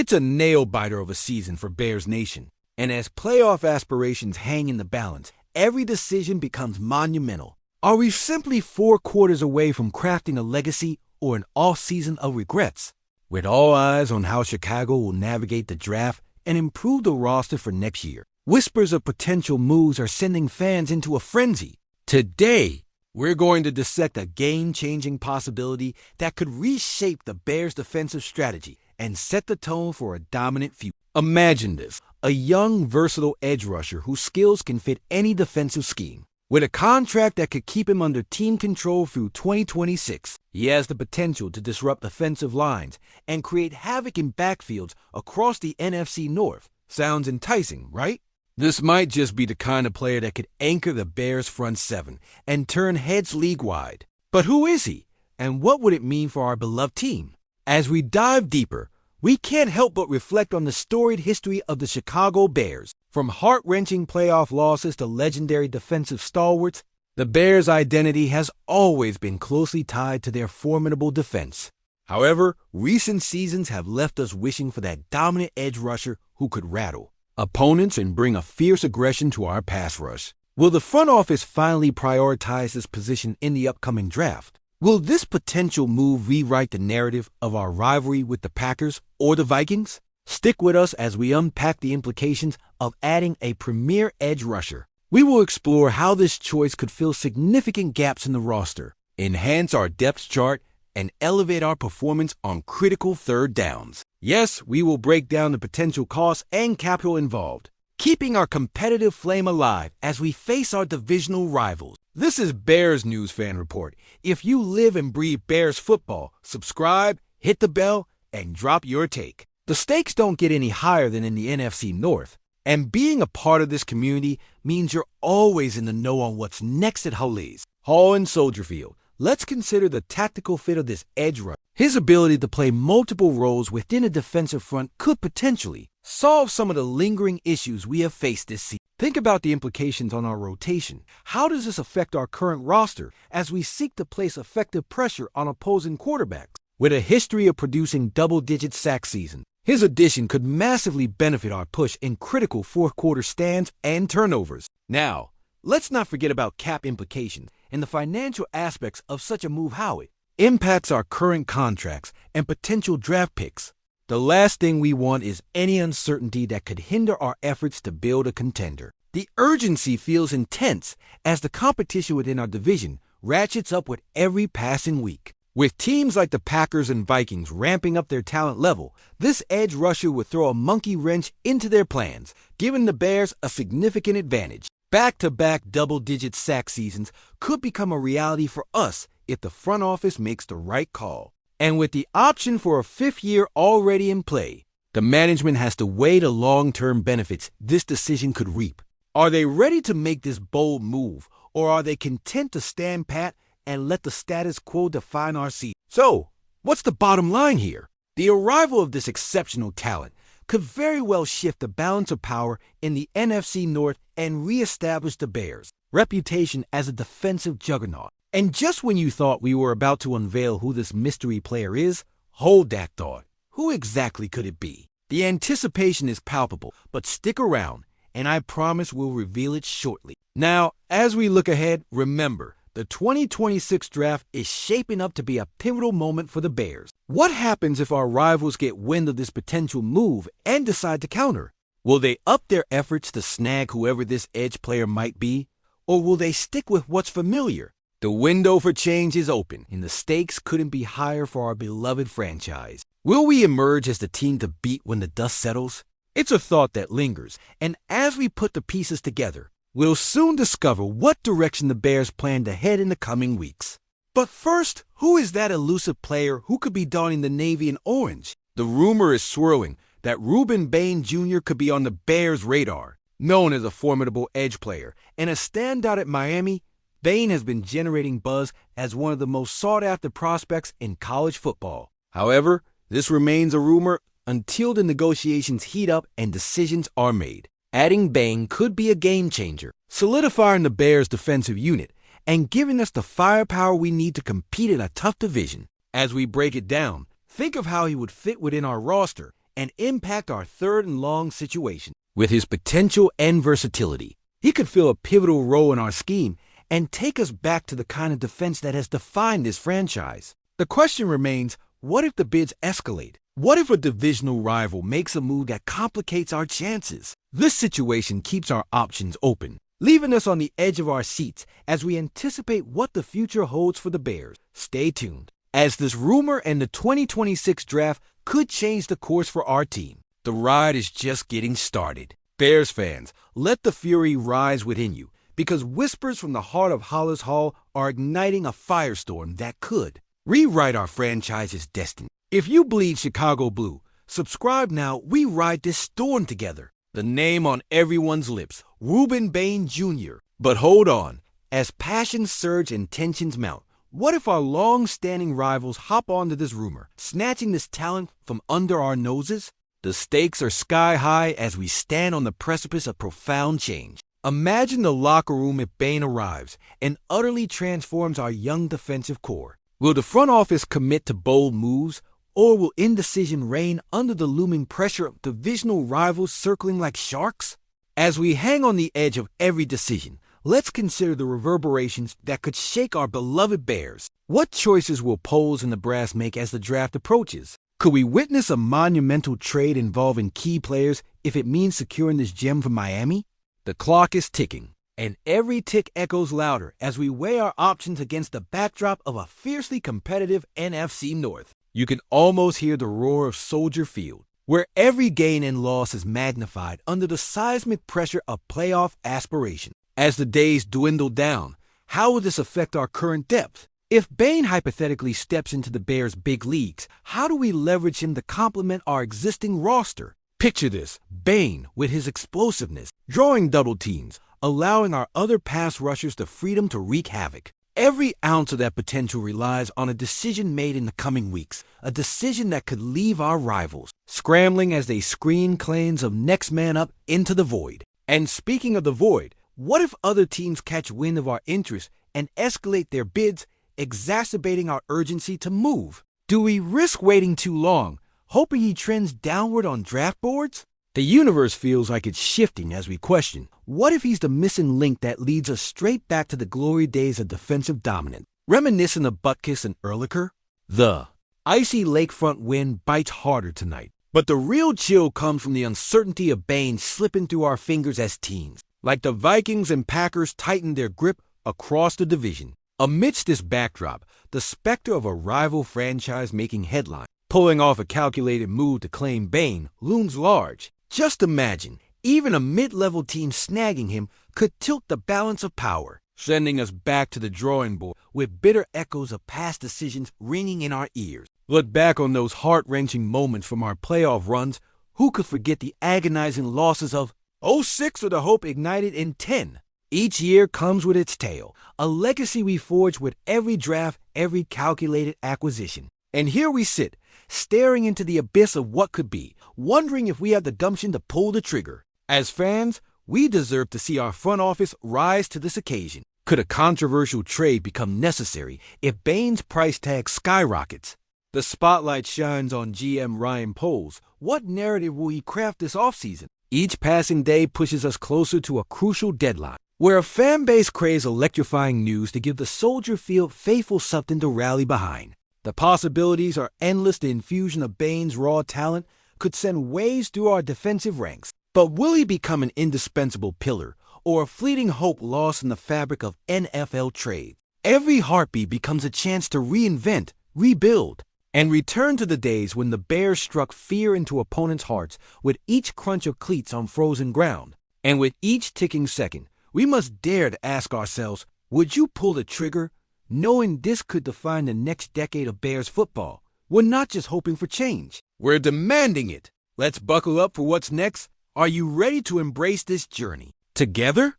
It's a nail-biter of a season for Bears Nation, and as playoff aspirations hang in the balance, every decision becomes monumental. Are we simply 4 quarters away from crafting a legacy or an off-season of regrets? With all eyes on how Chicago will navigate the draft and improve the roster for next year, whispers of potential moves are sending fans into a frenzy. Today, we're going to dissect a game-changing possibility that could reshape the Bears' defensive strategy and set the tone for a dominant future. Imagine this, a young, versatile edge rusher whose skills can fit any defensive scheme. With a contract that could keep him under team control through 2026, he has the potential to disrupt offensive lines and create havoc in backfields across the NFC North. Sounds enticing, right? This might just be the kind of player that could anchor the Bears' front seven and turn heads league-wide. But who is he, and what would it mean for our beloved team? As we dive deeper, we can't help but reflect on the storied history of the Chicago Bears. From heart-wrenching playoff losses to legendary defensive stalwarts, the Bears' identity has always been closely tied to their formidable defense. However, recent seasons have left us wishing for that dominant edge rusher who could rattle opponents and bring a fierce aggression to our pass rush. Will the front office finally prioritize this position in the upcoming draft? Will this potential move rewrite the narrative of our rivalry with the Packers or the Vikings? Stick with us as we unpack the implications of adding a premier edge rusher. We will explore how this choice could fill significant gaps in the roster, enhance our depth chart, and elevate our performance on critical third downs. Yes, we will break down the potential costs and capital involved, keeping our competitive flame alive as we face our divisional rivals. This is Bears News Fan Report. If you live and breathe Bears football, subscribe, hit the bell, and drop your take. The stakes don't get any higher than in the NFC North, and being a part of this community means you're always in the know on what's next at Hawley's, Hall and Soldier Field. Let's consider the tactical fit of this edge rusher. His ability to play multiple roles within a defensive front could potentially solve some of the lingering issues we have faced this season. Think about the implications on our rotation. How does this affect our current roster as we seek to place effective pressure on opposing quarterbacks? With a history of producing double-digit sack seasons, his addition could massively benefit our push in critical fourth-quarter stands and turnovers. Now, let's not forget about cap implications and the financial aspects of such a move. How it impacts our current contracts and potential draft picks. The last thing we want is any uncertainty that could hinder our efforts to build a contender. The urgency feels intense as the competition within our division ratchets up with every passing week. With teams like the Packers and Vikings ramping up their talent level, this edge rusher would throw a monkey wrench into their plans, giving the Bears a significant advantage. Back-to-back double-digit sack seasons could become a reality for us if the front office makes the right call. And with the option for a 5th year already in play, the management has to weigh the long-term benefits this decision could reap. Are they ready to make this bold move, or are they content to stand pat and let the status quo define our season? So, what's the bottom line here? The arrival of this exceptional talent could very well shift the balance of power in the NFC North and reestablish the Bears' reputation as a defensive juggernaut. And just when you thought we were about to unveil who this mystery player is, hold that thought. Who exactly could it be? The anticipation is palpable, but stick around, and I promise we'll reveal it shortly. Now, as we look ahead, remember, the 2026 draft is shaping up to be a pivotal moment for the Bears. What happens if our rivals get wind of this potential move and decide to counter? Will they up their efforts to snag whoever this edge player might be? Or will they stick with what's familiar? The window for change is open, and the stakes couldn't be higher for our beloved franchise. Will we emerge as the team to beat when the dust settles? It's a thought that lingers, and as we put the pieces together, we'll soon discover what direction the Bears plan to head in the coming weeks. But first, who is that elusive player who could be donning the navy and orange? The rumor is swirling that Ruben Bane Jr. could be on the Bears' radar. Known as a formidable edge player and a standout at Miami, Bane has been generating buzz as one of the most sought-after prospects in college football. However, this remains a rumor until the negotiations heat up and decisions are made. Adding Bane could be a game-changer, solidifying the Bears' defensive unit and giving us the firepower we need to compete in a tough division. As we break it down, think of how he would fit within our roster and impact our third and long situation. With his potential and versatility, he could fill a pivotal role in our scheme and take us back to the kind of defense that has defined this franchise. The question remains, what if the bids escalate? What if a divisional rival makes a move that complicates our chances? This situation keeps our options open, leaving us on the edge of our seats as we anticipate what the future holds for the Bears. Stay tuned, as this rumor and the 2026 draft could change the course for our team. The ride is just getting started. Bears fans, let the fury rise within you, because whispers from the heart of Hollis Hall are igniting a firestorm that could rewrite our franchise's destiny. If you bleed Chicago blue, subscribe now. We ride this storm together. The name on everyone's lips, Ruben Bane Jr. But hold on, as passions surge and tensions mount, what if our long-standing rivals hop onto this rumor, snatching this talent from under our noses? The stakes are sky high as we stand on the precipice of profound change. Imagine the locker room if Bane arrives and utterly transforms our young defensive core. Will the front office commit to bold moves, or will indecision reign under the looming pressure of divisional rivals circling like sharks? As we hang on the edge of every decision, let's consider the reverberations that could shake our beloved Bears. What choices will polls and the brass make as the draft approaches? Could we witness a monumental trade involving key players if it means securing this gem from Miami? The clock is ticking, and every tick echoes louder as we weigh our options against the backdrop of a fiercely competitive NFC North. You can almost hear the roar of Soldier Field, where every gain and loss is magnified under the seismic pressure of playoff aspiration. As the days dwindle down, how will this affect our current depth? If Bane hypothetically steps into the Bears' big leagues, how do we leverage him to complement our existing roster? Picture this, Bane, with his explosiveness, drawing double teams, allowing our other pass rushers the freedom to wreak havoc. Every ounce of that potential relies on a decision made in the coming weeks, a decision that could leave our rivals scrambling as they screen claims of next man up into the void. And speaking of the void, what if other teams catch wind of our interest and escalate their bids, exacerbating our urgency to move? Do we risk waiting too long, hoping he trends downward on draft boards? The universe feels like it's shifting as we question, what if he's the missing link that leads us straight back to the glory days of defensive dominance? Reminiscent of Butkus and Ehrlicher? The icy lakefront wind bites harder tonight, but the real chill comes from the uncertainty of Bane slipping through our fingers as teams, like the Vikings and Packers tighten their grip across the division. Amidst this backdrop, the specter of a rival franchise making headlines, pulling off a calculated move to claim Bane, looms large. Just imagine, even a mid-level team snagging him could tilt the balance of power, sending us back to the drawing board with bitter echoes of past decisions ringing in our ears. Look back on those heart-wrenching moments from our playoff runs. Who could forget the agonizing losses of '06 or the hope ignited in '10? Each year comes with its tale, a legacy we forge with every draft, every calculated acquisition. And here we sit, staring into the abyss of what could be, wondering if we have the gumption to pull the trigger. As fans, we deserve to see our front office rise to this occasion. Could a controversial trade become necessary if Bane's price tag skyrockets? The spotlight shines on GM Ryan Poles. What narrative will he craft this offseason? Each passing day pushes us closer to a crucial deadline, where a fan base craves electrifying news to give the Soldier Field faithful something to rally behind. The possibilities are endless. The infusion of Bane's raw talent could send waves through our defensive ranks. But will he become an indispensable pillar, or a fleeting hope lost in the fabric of NFL trade? Every heartbeat becomes a chance to reinvent, rebuild, and return to the days when the Bears struck fear into opponents' hearts with each crunch of cleats on frozen ground. And with each ticking second, we must dare to ask ourselves, would you pull the trigger, knowing this could define the next decade of Bears football? We're not just hoping for change. We're demanding it. Let's buckle up for what's next. Are you ready to embrace this journey together?